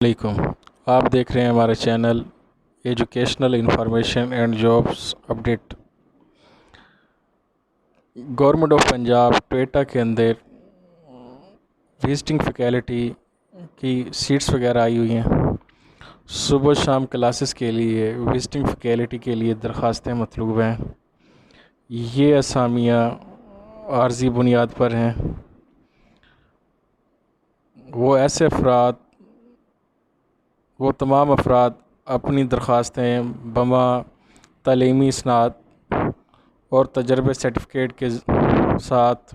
علیکم، آپ دیکھ رہے ہیں ہمارے channel educational information and jobs update. Government of Punjab Toyota کے اندر وزٹنگ فیکلٹی کی سیٹس وغیرہ آئی ہوئی ہیں۔ صبح شام کلاسز کے لیے وزٹنگ فیکلٹی کے لیے درخواستیں مطلوب ہیں۔ یہ اسامیاں عارضی بنیاد پر ہیں۔ وہ تمام افراد اپنی درخواستیں بما تعلیمی اسناد اور تجربے سرٹیفکیٹ کے ساتھ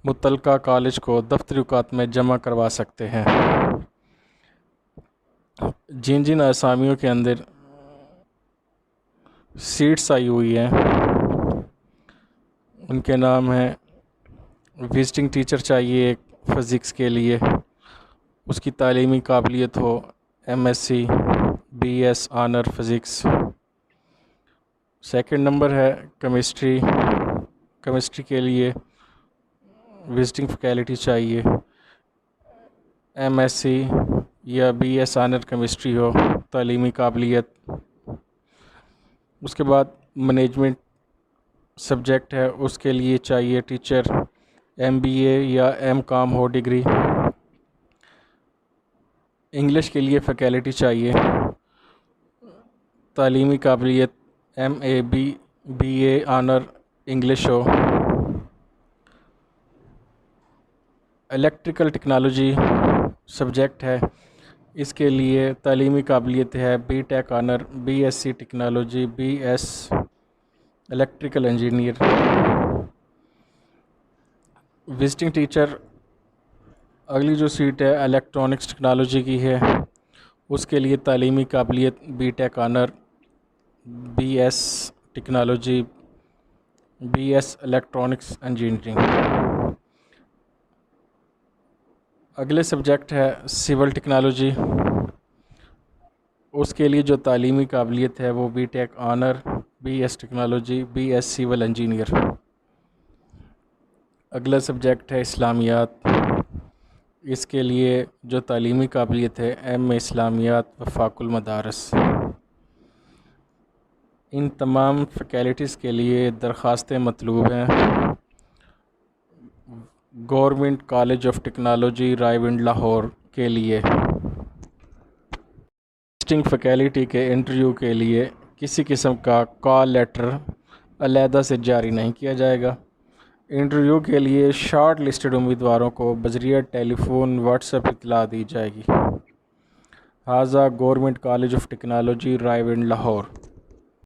متعلقہ کالج کو دفتری اوقات میں جمع کروا سکتے ہیں۔ جن اسامیوں کے اندر سیٹس آئی ہوئی ہیں ان کے نام ہیں: وزٹنگ ٹیچر چاہیے ایک فزکس کے لیے، اس کی تعلیمی قابلیت ہو MSc BS owner physics. Second number ہے کیمسٹری کے لیے وزٹنگ فیکلٹی چاہیے، MSc یا BS آنر کیمسٹری ہو تعلیمی قابلیت۔ اس کے بعد مینجمنٹ سبجیکٹ ہے، اس کے لیے چاہیے ٹیچر MBA یا MCom ہو ڈگری۔ انگلش کے لیے فیکلٹی چاہیے، تعلیمی قابلیت MA BA آنر انگلش ہو۔ الیکٹریکل ٹیکنالوجی سبجیکٹ ہے، اس کے لیے تعلیمی قابلیت ہے BTech owner BSc technology BS electrical engineer. Visiting teacher اگلی جو سیٹ ہے الیکٹرانکس ٹیکنالوجی کی ہے، اس کے لیے تعلیمی قابلیت BTech owner BS technology BS electronics engineering. اگلے سبجیکٹ ہے سول ٹیکنالوجی، اس کے لیے جو تعلیمی قابلیت ہے وہ BTech owner BS technology BS civil engineer. اگلا سبجیکٹ ہے اسلامیات، اس کے لیے جو تعلیمی قابلیت ہے MA اسلامیات وفاق المدارس۔ ان تمام فیکلٹیز کے لیے درخواستیں مطلوب ہیں government college of technology Raiwind Lahore کے لیے۔ وزٹنگ فیکلٹی کے انٹرویو کے لیے کسی قسم کا کال لیٹر علیحدہ سے جاری نہیں کیا جائے گا۔ انٹرویو کے لیے شارٹ لسٹڈ امیدواروں کو بذریعہ ٹیلی فون واٹس ایپ اطلاع دی جائے گی۔ ھذا government college of technology Raiwind Lahore.